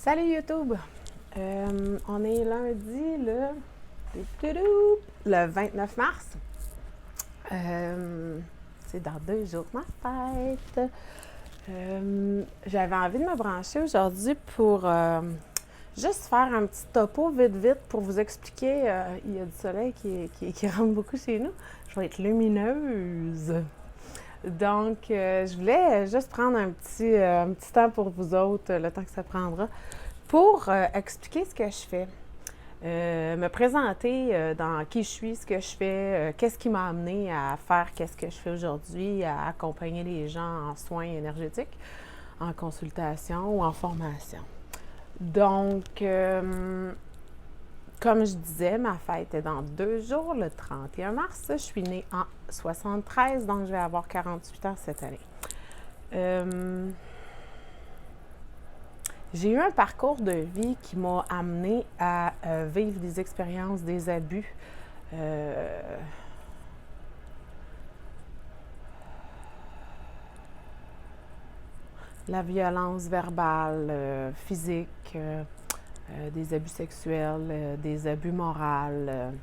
Salut YouTube! On est lundi le 29 mars. C'est dans 2 jours ma fête. J'avais envie de me brancher aujourd'hui pour juste faire un petit topo vite pour vous expliquer. Il y a du soleil qui rentre beaucoup chez nous. Je vais être lumineuse. Donc, je voulais juste prendre un petit temps pour vous autres, le temps que ça prendra, pour expliquer ce que je fais. Me présenter dans qui je suis, ce que je fais, qu'est-ce qui m'a amené à faire qu'est-ce que je fais aujourd'hui, à accompagner les gens en soins énergétiques, en consultation ou en formation. Donc, comme je disais, ma fête est dans 2 jours, le 31 mars. Je suis née en 73, donc je vais avoir 48 ans cette année. J'ai eu un parcours de vie qui m'a amené à vivre des expériences, des abus. La violence verbale, physique, des abus sexuels, des abus moraux.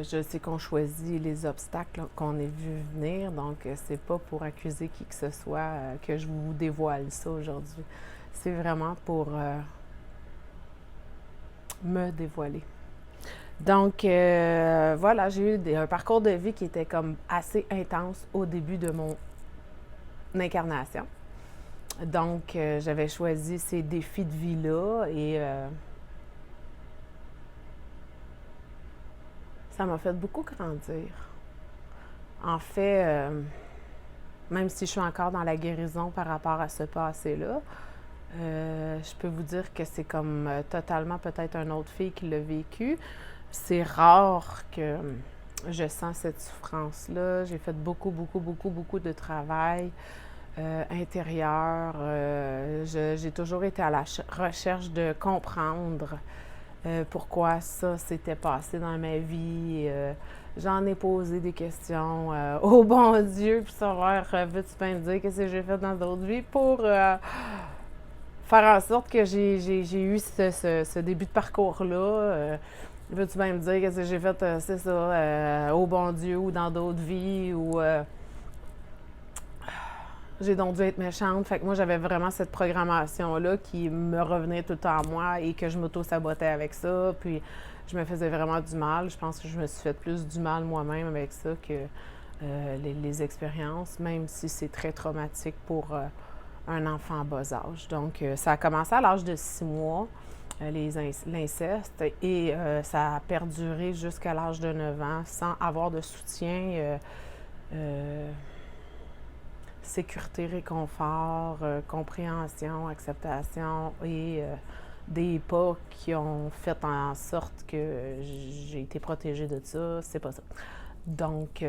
Je sais qu'on choisit les obstacles qu'on est vu venir, donc c'est pas pour accuser qui que ce soit que je vous dévoile ça aujourd'hui. C'est vraiment pour me dévoiler. Donc voilà, j'ai eu un parcours de vie qui était comme assez intense au début de mon incarnation. Donc j'avais choisi ces défis de vie-là et ça m'a fait beaucoup grandir. En fait, même si je suis encore dans la guérison par rapport à ce passé-là, je peux vous dire que c'est comme totalement peut-être une autre fille qui l'a vécu. C'est rare que je sens cette souffrance-là. J'ai fait beaucoup de travail intérieur. J'ai toujours été à la recherche de comprendre pourquoi ça s'était passé dans ma vie. J'en ai posé des questions au bon Dieu, puis savoir, veux-tu bien me dire qu'est-ce que j'ai fait dans d'autres vies pour faire en sorte que j'ai eu ce début de parcours-là. Veux-tu bien me dire qu'est-ce que j'ai fait, c'est ça, au bon Dieu ou dans d'autres vies, ou j'ai donc dû être méchante. Fait que moi, j'avais vraiment cette programmation-là qui me revenait tout le temps à moi et que je m'auto-sabotais avec ça. Puis, je me faisais vraiment du mal. Je pense que je me suis fait plus du mal moi-même avec ça que les expériences, même si c'est très traumatique pour un enfant en bas âge. Donc, ça a commencé à l'âge de 6 mois, l'inceste, et ça a perduré jusqu'à l'âge de 9 ans sans avoir de soutien. Sécurité, réconfort, compréhension, acceptation et des pas qui ont fait en sorte que j'ai été protégée de ça. C'est pas ça. Donc,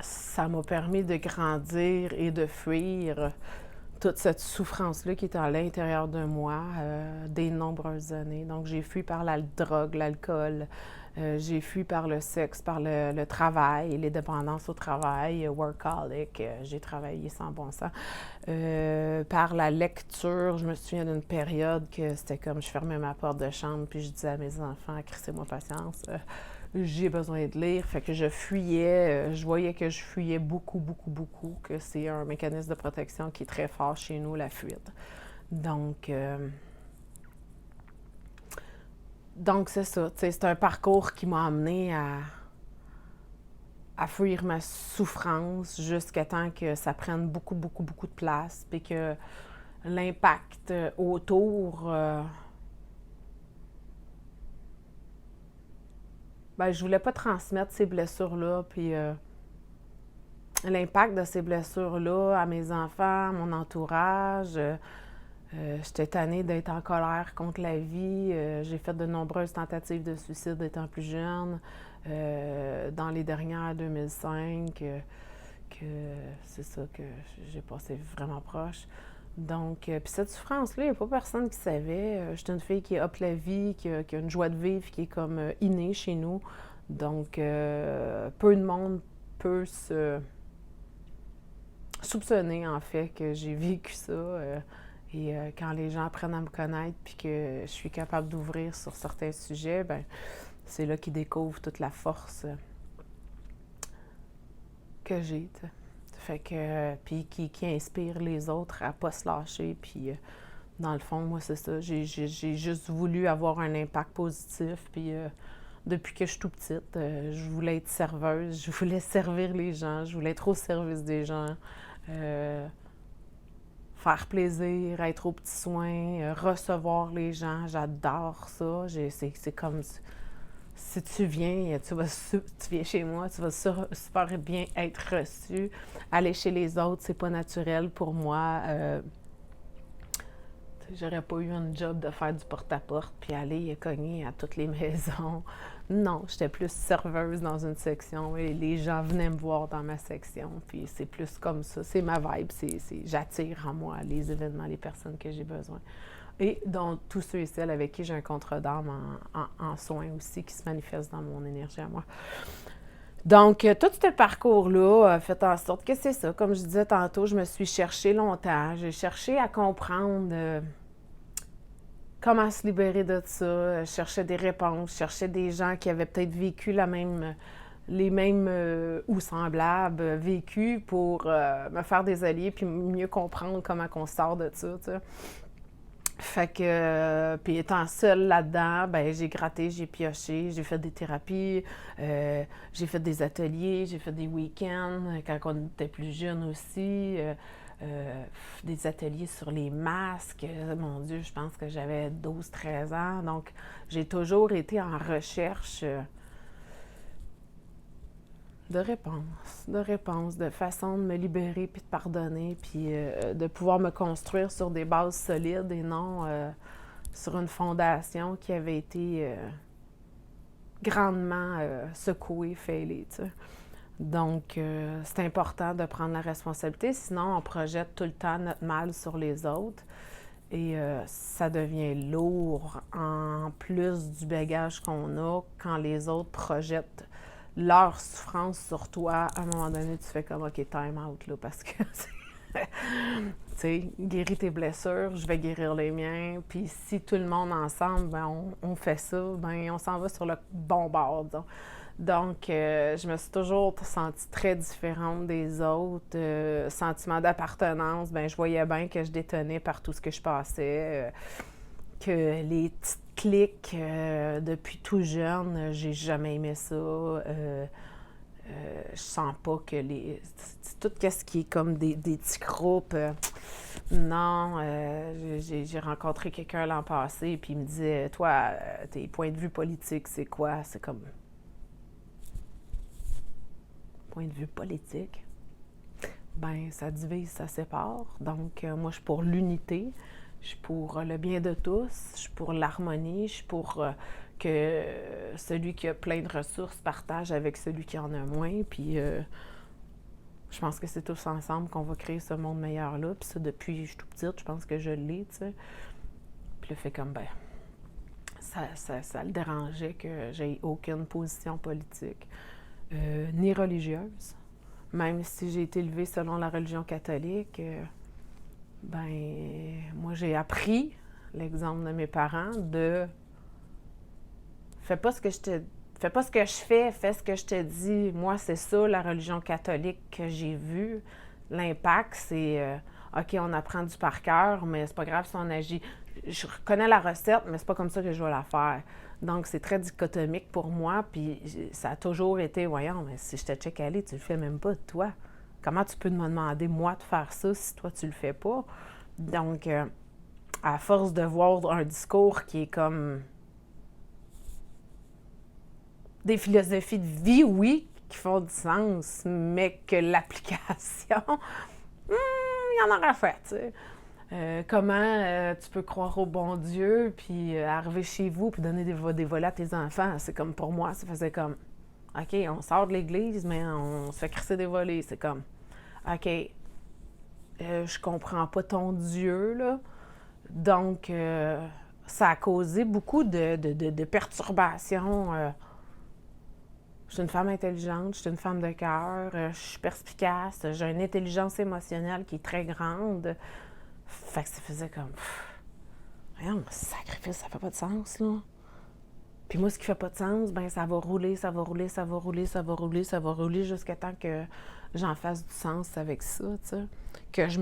ça m'a permis de grandir et de fuir toute cette souffrance-là qui était à l'intérieur de moi des nombreuses années. Donc, j'ai fui par la drogue, l'alcool, j'ai fui par le sexe, par le travail, les dépendances au travail, workaholic, j'ai travaillé sans bon sens. Par la lecture, je me souviens d'une période que c'était comme je fermais ma porte de chambre puis je disais à mes enfants, crissez-moi patience, j'ai besoin de lire. Fait que je fuyais, je voyais que je fuyais beaucoup, que c'est un mécanisme de protection qui est très fort chez nous, la fuite. Donc c'est ça, c'est un parcours qui m'a amené à fuir ma souffrance jusqu'à temps que ça prenne beaucoup de place, puis que l'impact autour... je voulais pas transmettre ces blessures-là, puis l'impact de ces blessures-là à mes enfants, à mon entourage. J'étais tannée d'être en colère contre la vie. J'ai fait de nombreuses tentatives de suicide étant plus jeune. Dans les dernières 2005, que c'est ça que j'ai passé vraiment proche. Donc, puis cette souffrance-là, il n'y a pas personne qui savait. J'étais une fille qui a la vie, qui a une joie de vivre qui est comme innée chez nous. Donc, peu de monde peut se soupçonner, en fait, que j'ai vécu ça. Et quand les gens apprennent à me connaître puis que je suis capable d'ouvrir sur certains sujets, ben c'est là qu'ils découvrent toute la force que j'ai, t'sais. Fait que, puis qui inspire les autres à pas se lâcher. Puis, dans le fond, moi, c'est ça. J'ai juste voulu avoir un impact positif. Puis, depuis que je suis tout petite, je voulais être serveuse. Je voulais servir les gens. Je voulais être au service des gens. Faire plaisir, être aux petits soins, recevoir les gens. J'adore ça. C'est comme si tu viens, tu viens chez moi, tu vas super bien être reçu. Aller chez les autres, c'est pas naturel pour moi. J'aurais pas eu un job de faire du porte-à-porte puis aller cogner à toutes les maisons. Non, j'étais plus serveuse dans une section et les gens venaient me voir dans ma section. Puis c'est plus comme ça, c'est ma vibe, j'attire en moi les événements, les personnes que j'ai besoin. Et donc, tous ceux et celles avec qui j'ai un contrat d'âme en soins aussi qui se manifestent dans mon énergie à moi. Donc, tout ce parcours-là a fait en sorte que c'est ça. Comme je disais tantôt, je me suis cherchée longtemps. J'ai cherché à comprendre comment se libérer de ça. Je cherchais des réponses. Je cherchais des gens qui avaient peut-être vécu les mêmes ou semblables vécus pour me faire des alliés puis mieux comprendre comment on sort de ça, tu sais. Fait que, puis étant seule là-dedans, ben j'ai gratté, j'ai pioché, j'ai fait des thérapies, j'ai fait des ateliers, j'ai fait des week-ends quand on était plus jeune aussi, des ateliers sur les masques. Mon Dieu, je pense que j'avais 12-13 ans, donc j'ai toujours été en recherche de réponses, de façon de me libérer puis de pardonner, puis de pouvoir me construire sur des bases solides et non sur une fondation qui avait été grandement secouée, failée, tu sais. Donc, c'est important de prendre la responsabilité, sinon on projette tout le temps notre mal sur les autres et ça devient lourd en plus du bagage qu'on a quand les autres projettent leur souffrance sur toi. À un moment donné, tu fais comme, OK, time out, là, parce que, tu sais, guéris tes blessures, je vais guérir les miens, puis si tout le monde ensemble, ben, on fait ça, ben, on s'en va sur le bon bord, disons. Donc, je me suis toujours sentie très différente des autres. Sentiment d'appartenance, ben, je voyais bien que je détonnais par tout ce que je passais. Que les petites cliques depuis tout jeune, j'ai jamais aimé ça. Je sens pas que tout ce qui est comme des petits groupes. Non, j'ai rencontré quelqu'un l'an passé, puis il me disait, toi, tes points de vue politiques, c'est quoi? C'est comme. Point de vue politique. Ben, ça divise, ça sépare. Donc, moi, je suis pour l'unité. Je suis pour le bien de tous, je suis pour l'harmonie, je suis pour que celui qui a plein de ressources partage avec celui qui en a moins. Puis je pense que c'est tous ensemble qu'on va créer ce monde meilleur-là. Puis ça, depuis que je suis toute petite, je pense que je l'ai, tu sais. Puis le fait comme, ben, ça le dérangeait que j'aie aucune position politique, ni religieuse. Même si j'ai été élevée selon la religion catholique, ben, moi, j'ai appris l'exemple de mes parents de fais pas ce que je fais, fais ce que je te dis. Moi, c'est ça, la religion catholique que j'ai vue. L'impact, c'est OK, on apprend du par cœur, mais c'est pas grave si on agit. Je reconnais la recette, mais c'est pas comme ça que je vais la faire. Donc, c'est très dichotomique pour moi, puis ça a toujours été, voyons, mais si je te check aller, tu le fais même pas, toi. Comment tu peux me demander, moi, de faire ça si toi, tu le fais pas? Donc, à force de voir un discours qui est comme des philosophies de vie, oui, qui font du sens, mais que l'application, il y en aura fait, tu sais. Comment tu peux croire au bon Dieu, puis arriver chez vous, puis donner des volets à tes enfants? C'est comme, pour moi, ça faisait comme, OK, on sort de l'église, mais on se fait crisser des volets. C'est comme, OK, je comprends pas ton Dieu, là. Donc, ça a causé beaucoup de perturbations. Je suis une femme intelligente, je suis une femme de cœur, je suis perspicace, j'ai une intelligence émotionnelle qui est très grande. Fait que ça faisait comme... Voyons, sacrifice, ça fait pas de sens, là. Puis moi, ce qui fait pas de sens, ben ça va rouler, ça va rouler, ça va rouler, ça va rouler, ça va rouler jusqu'à temps que j'en fasse du sens avec ça, tu sais. Que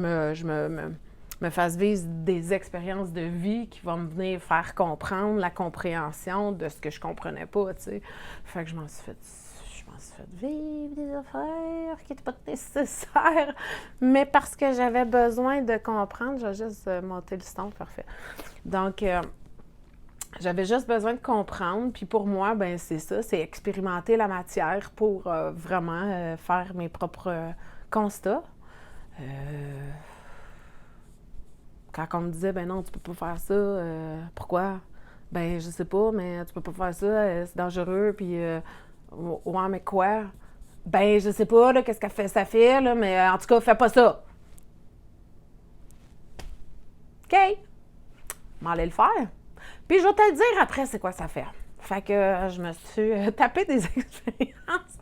me fasse vivre des expériences de vie qui vont me venir faire comprendre la compréhension de ce que je comprenais pas, tu sais. Fait que je m'en suis fait vivre des affaires qui n'étaient pas nécessaires, mais parce que j'avais besoin de comprendre, j'ai juste monté le son, parfait. Donc, j'avais juste besoin de comprendre, puis pour moi, ben c'est ça, c'est expérimenter la matière pour vraiment faire mes propres constats. Quand on me disait, ben non, tu peux pas faire ça, pourquoi? Ben, je sais pas, mais tu peux pas faire ça, c'est dangereux, puis ouais, mais quoi? Ben, je sais pas, là, qu'est-ce que ça fait, là, mais en tout cas, fais pas ça. OK, m'en aller le faire. Puis je vais te le dire après, c'est quoi ça fait. Fait que je me suis tapé des expériences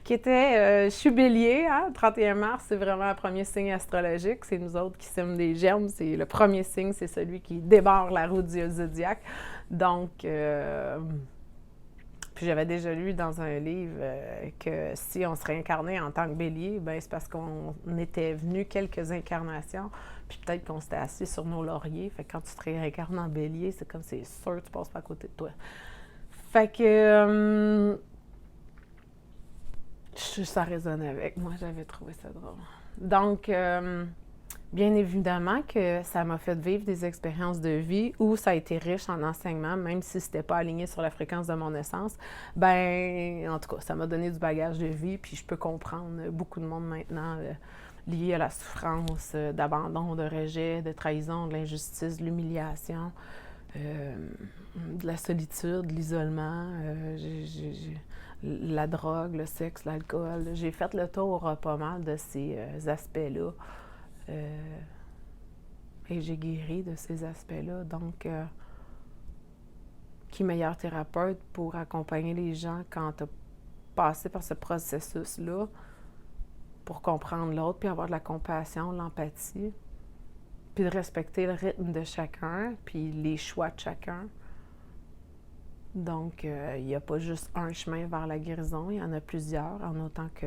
qui étaient... je suis bélier, hein, 31 mars, c'est vraiment le premier signe astrologique. C'est nous autres qui sommes des germes. C'est le premier signe, c'est celui qui débarre la roue du zodiaque. Donc, puis j'avais déjà lu dans un livre que si on se réincarnait en tant que bélier, ben c'est parce qu'on était venu quelques incarnations, puis peut-être qu'on s'était assis sur nos lauriers. Fait que quand tu te réincarnes en bélier, c'est comme c'est sûr que tu passes pas à côté de toi. Fait que ça résonne avec moi, j'avais trouvé ça drôle. Donc, bien évidemment que ça m'a fait vivre des expériences de vie où ça a été riche en enseignement, même si c'était pas aligné sur la fréquence de mon essence. Ben, en tout cas, ça m'a donné du bagage de vie, puis je peux comprendre beaucoup de monde maintenant lié à la souffrance d'abandon, de rejet, de trahison, de l'injustice, de l'humiliation, de la solitude, de l'isolement, la drogue, le sexe, l'alcool. J'ai fait le tour pas mal de ces aspects-là. Et j'ai guéri de ces aspects-là. Donc, qui meilleur thérapeute pour accompagner les gens quand tu as passé par ce processus-là pour comprendre l'autre, puis avoir de la compassion, l'empathie, puis de respecter le rythme de chacun, puis les choix de chacun. Donc, il n'y a pas juste un chemin vers la guérison, il y en a plusieurs, en autant que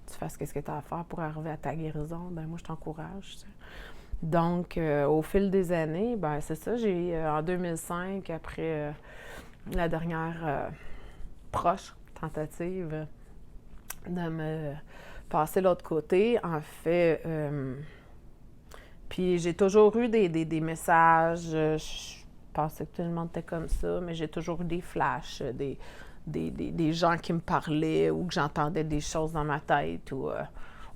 tu fasses ce que tu as à faire pour arriver à ta guérison, ben moi, je t'encourage. Tu sais. Donc, au fil des années, ben c'est ça, j'ai, en 2005, après la dernière proche tentative de me passer l'autre côté, en fait, puis j'ai toujours eu des messages, je pensais que tout le monde était comme ça, mais j'ai toujours eu des flashs, des gens qui me parlaient ou que j'entendais des choses dans ma tête ou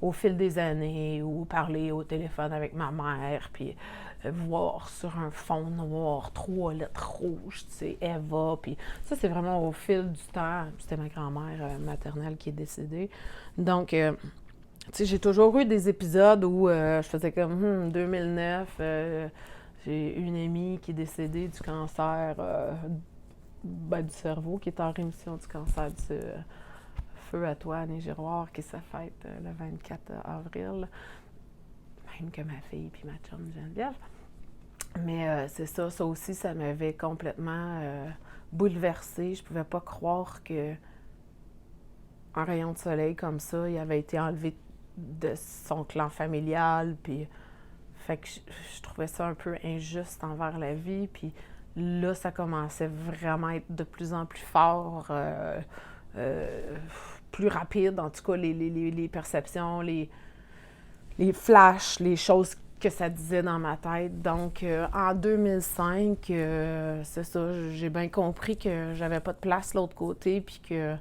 au fil des années ou parler au téléphone avec ma mère puis voir sur un fond noir 3 lettres rouges, tu sais, Eva, puis ça c'est vraiment au fil du temps. C'était ma grand-mère maternelle qui est décédée. Donc, tu sais, j'ai toujours eu des épisodes où je faisais comme 2009, j'ai une amie qui est décédée du cancer du cerveau, qui est en rémission du cancer du feu à toi, Annie Giroir, qui se fête le 24 avril, même que ma fille puis ma chum Geneviève. Mais c'est ça, ça aussi, ça m'avait complètement bouleversée. Je pouvais pas croire que un rayon de soleil comme ça, il avait été enlevé de son clan familial, puis fait que je trouvais ça un peu injuste envers la vie, puis là, ça commençait vraiment à être de plus en plus fort, plus rapide, en tout cas, les perceptions, les flashs, les choses que ça disait dans ma tête. Donc, en 2005, c'est ça, j'ai bien compris que j'avais pas de place de l'autre côté, puis que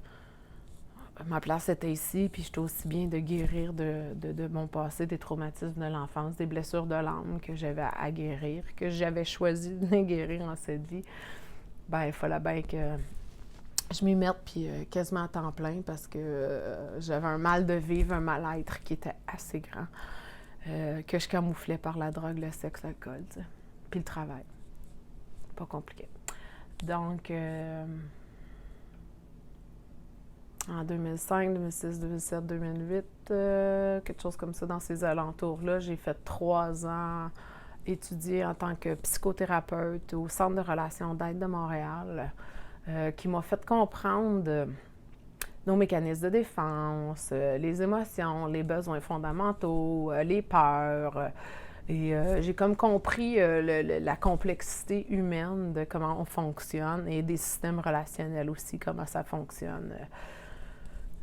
ma place était ici, puis j'étais aussi bien de guérir de mon passé, des traumatismes de l'enfance, des blessures de l'âme que j'avais à guérir, que j'avais choisi de guérir en cette vie. Ben, il fallait bien que je m'y mette, puis quasiment à temps plein, parce que j'avais un mal de vivre, un mal-être qui était assez grand, que je camouflais par la drogue, le sexe, l'alcool, tu sais. Puis le travail. Pas compliqué. Donc, en 2005, 2006, 2007, 2008, quelque chose comme ça, dans ces alentours-là. J'ai fait 3 ans étudier en tant que psychothérapeute au Centre de relations d'aide de Montréal, qui m'a fait comprendre nos mécanismes de défense, les émotions, les besoins fondamentaux, les peurs. Et j'ai comme compris la complexité humaine de comment on fonctionne et des systèmes relationnels aussi, comment ça fonctionne.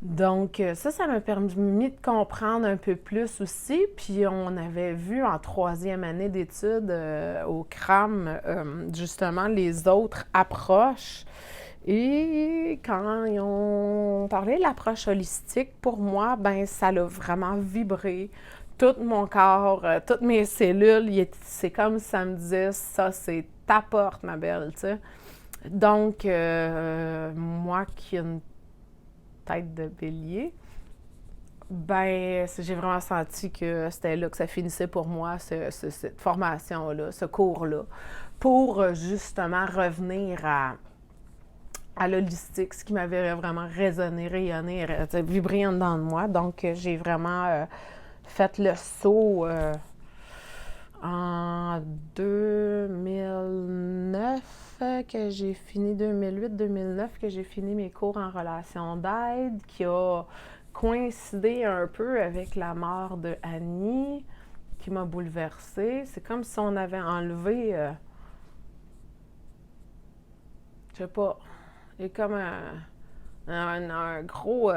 Donc, ça m'a permis de comprendre un peu plus aussi. Puis, on avait vu en 3e année d'études au CRAM, justement, les autres approches. Et quand ils ont parlé de l'approche holistique, pour moi, ben ça l'a vraiment vibré. Tout mon corps, toutes mes cellules, c'est comme si ça me disait, ça, c'est ta porte, ma belle, tu sais. Donc, moi qui ai une tête de bélier, ben, j'ai vraiment senti que c'était là que ça finissait pour moi, cette formation-là, ce cours-là, pour justement revenir à l'holistique, ce qui m'avait vraiment résonné, rayonné, vibré en dedans de moi. Donc, j'ai vraiment fait le saut en 2009 que j'ai fini, 2008-2009 que j'ai fini mes cours en relation d'aide, qui a coïncidé un peu avec la mort de Annie, qui m'a bouleversée. C'est comme si on avait enlevé, je sais pas, il y a comme un gros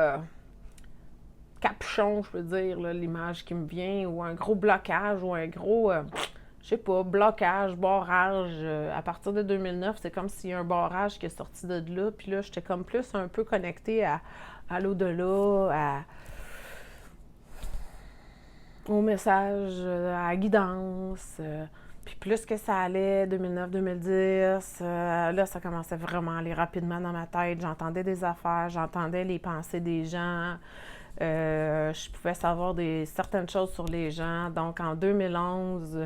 capuchon, je peux dire, là, l'image qui me vient, ou un gros blocage, ou un gros, je sais pas, blocage, barrage. À partir de 2009, c'est comme s'il y a un barrage qui est sorti de là, puis là, j'étais comme plus un peu connectée à l'au-delà, au message, à la guidance. Puis plus que ça allait, 2009-2010, là, ça commençait vraiment à aller rapidement dans ma tête. J'entendais des affaires, j'entendais les pensées des gens. Je pouvais savoir certaines choses sur les gens. Donc, en 2011,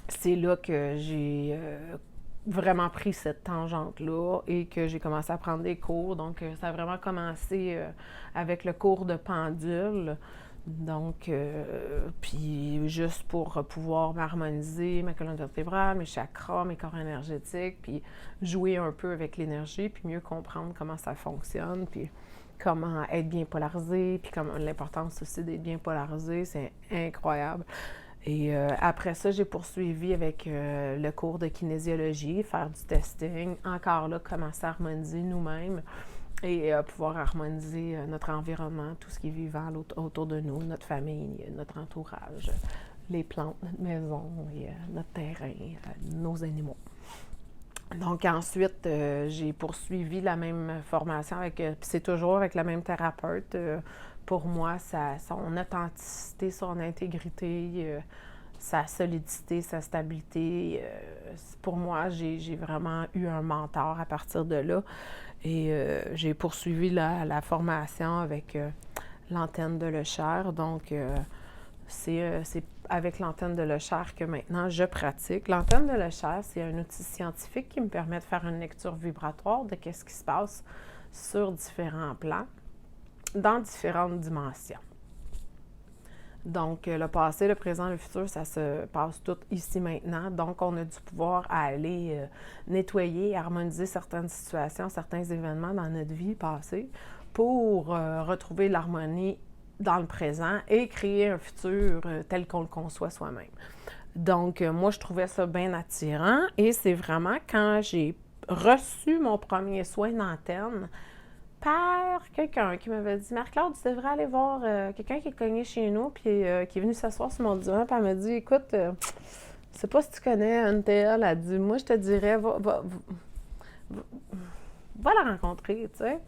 c'est là que j'ai vraiment pris cette tangente-là et que j'ai commencé à prendre des cours. Donc, ça a vraiment commencé avec le cours de pendule. Donc, puis juste pour pouvoir m'harmoniser ma colonne vertébrale, mes chakras, mes corps énergétiques, puis jouer un peu avec l'énergie, puis mieux comprendre comment ça fonctionne, puis comment être bien polarisé, puis comme l'importance aussi d'être bien polarisé, c'est incroyable. Et après ça, j'ai poursuivi avec le cours de kinésiologie, faire du testing, encore là, commencer à harmoniser nous-mêmes et pouvoir harmoniser notre environnement, tout ce qui est vivant autour de nous, notre famille, notre entourage, les plantes, notre maison, et, notre terrain, nos animaux. Donc ensuite, j'ai poursuivi la même formation avec, puis c'est toujours avec la même thérapeute. Pour moi, son authenticité, son intégrité, sa solidité, sa stabilité. Pour moi, j'ai vraiment eu un mentor à partir de là. Et j'ai poursuivi la formation avec l'antenne de Lecher. Donc, c'est avec l'antenne de Lecher que maintenant je pratique. L'antenne de Lecher, c'est un outil scientifique qui me permet de faire une lecture vibratoire de ce qui se passe sur différents plans, dans différentes dimensions. Donc, le passé, le présent, le futur, ça se passe tout ici maintenant. Donc, on a du pouvoir à aller nettoyer, harmoniser certaines situations, certains événements dans notre vie passée pour retrouver l'harmonie dans le présent et créer un futur tel qu'on le conçoit soi-même. Donc, moi, je trouvais ça bien attirant et c'est vraiment quand j'ai reçu mon premier soin d'antenne par quelqu'un qui m'avait dit « Marc-Claude, tu devrais aller voir quelqu'un qui est cogné chez nous puis qui est venu s'asseoir sur mon divan puis elle m'a dit « Écoute, je sais pas si tu connais une telle. » Elle a dit « Moi, je te dirais, va la rencontrer, tu sais. »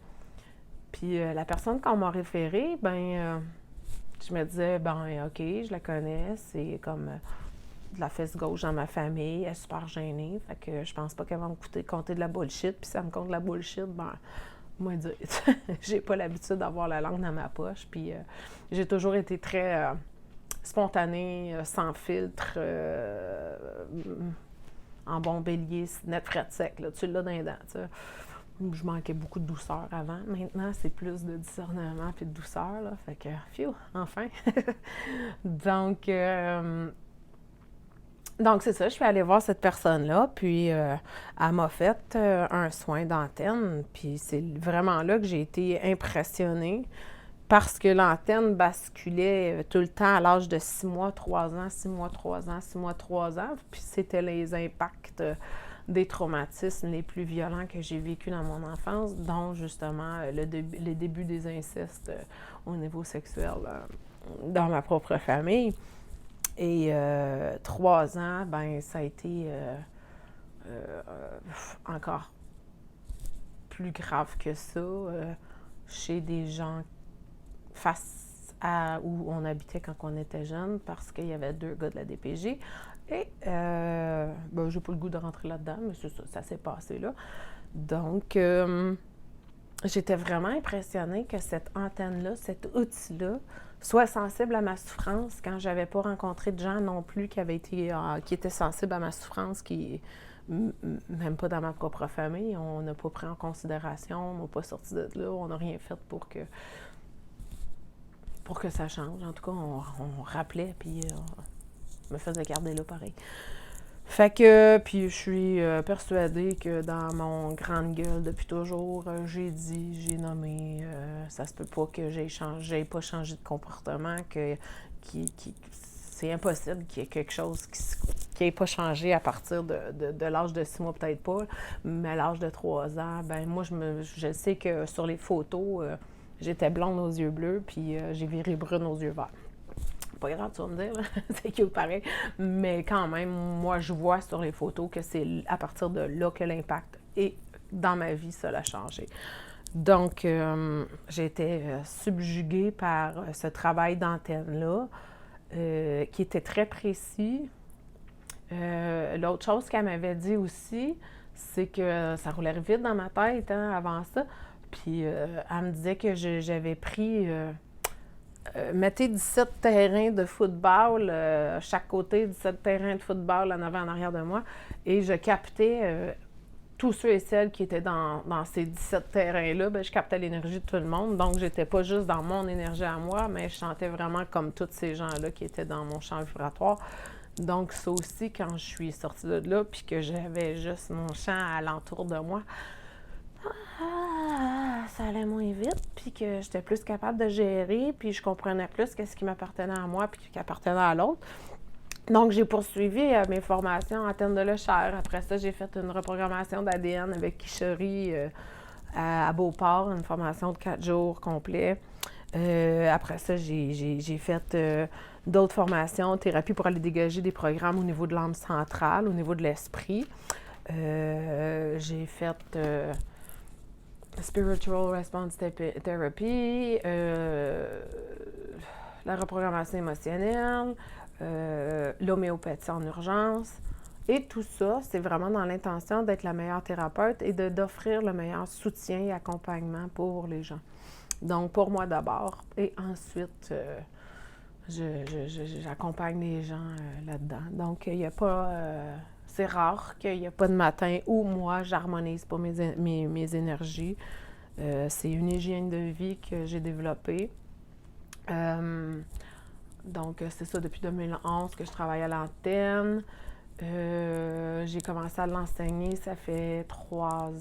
Puis la personne qu'on m'a référée, je me disais « Ben, OK, je la connais, c'est comme de la fesse gauche dans ma famille, elle est super gênée, fait que je pense pas qu'elle va me compter de la bullshit, puis si elle me compte de la bullshit, moi, j'ai pas l'habitude d'avoir la langue dans ma poche, puis j'ai toujours été très spontanée, sans filtre, en bon bélier, net fret sec, là, tu l'as dans les dents, tu sais. Je manquais beaucoup de douceur avant. Maintenant, c'est plus de discernement puis de douceur, là. Fait que, phew, enfin! Donc, donc, c'est ça, je suis allée voir cette personne-là, puis elle m'a fait un soin d'antenne, puis c'est vraiment là que j'ai été impressionnée parce que l'antenne basculait tout le temps à l'âge de 6 mois, 3 ans, 6 mois, 3 ans, 6 mois, 3 ans, puis c'était les impacts des traumatismes les plus violents que j'ai vécus dans mon enfance, dont justement les débuts des incestes au niveau sexuel dans ma propre famille. Et 3 ans, ben ça a été euh, encore plus grave que ça chez des gens face à où on habitait quand on était jeune, parce qu'il y avait 2 gars de la DPJ. Et ben, j'ai pas le goût de rentrer là-dedans, mais c'est ça, ça s'est passé là. Donc, j'étais vraiment impressionnée que cette antenne-là, cet outil-là, soit sensible à ma souffrance quand j'avais pas rencontré de gens non plus qui étaient sensibles à ma souffrance, même pas dans ma propre famille, on n'a pas pris en considération, on m'a pas sorti de là, on n'a rien fait pour que ça change. En tout cas, on rappelait, puis on me faisait garder là pareil. Fait que, puis je suis persuadée que dans mon grande gueule depuis toujours, j'ai nommé, ça se peut pas que j'ai pas changé de comportement, c'est impossible qu'il y ait quelque chose qui n'ait pas changé à partir de l'âge de 6 mois, peut-être pas, mais à l'âge de 3 ans, ben moi, je sais que sur les photos, j'étais blonde aux yeux bleus, puis j'ai viré brune aux yeux verts. Pas grave, tu vas me dire, là. C'est cute pareil. Mais quand même, moi, je vois sur les photos que c'est à partir de là que l'impact est dans ma vie, ça l'a changé. Donc, j'ai été subjuguée par ce travail d'antenne-là, qui était très précis. L'autre chose qu'elle m'avait dit aussi, c'est que ça roulait vite dans ma tête avant ça. Puis, elle me disait que j'avais pris... mettez 17 terrains de football, chaque côté, 17 terrains de football en avant, en arrière de moi, et je captais tous ceux et celles qui étaient dans ces 17 terrains-là, ben, je captais l'énergie de tout le monde, donc j'étais pas juste dans mon énergie à moi, mais je sentais vraiment comme tous ces gens-là qui étaient dans mon champ vibratoire. Donc ça aussi, quand je suis sortie de là, puis que j'avais juste mon champ alentour de moi, ça allait moins vite, puis que j'étais plus capable de gérer, puis je comprenais plus qu'est-ce qui m'appartenait à moi, puis qui appartenait à l'autre. Donc, j'ai poursuivi mes formations en antenne de le chair. Après ça, j'ai fait une reprogrammation d'ADN avec Kishori à Beauport, une formation de 4 jours complet. Après ça, j'ai fait d'autres formations, thérapie pour aller dégager des programmes au niveau de l'âme centrale, au niveau de l'esprit. J'ai fait Spiritual Response Therapy, la reprogrammation émotionnelle, l'homéopathie en urgence. Et tout ça, c'est vraiment dans l'intention d'être la meilleure thérapeute et d'offrir le meilleur soutien et accompagnement pour les gens. Donc, pour moi d'abord, et ensuite, j'accompagne les gens là-dedans. Donc, il n'y a pas... c'est rare qu'il n'y ait pas de matin où moi, j'harmonise pas mes énergies. C'est une hygiène de vie que j'ai développée. Donc, c'est ça, depuis 2011 que je travaille à l'antenne. J'ai commencé à l'enseigner, ça fait 3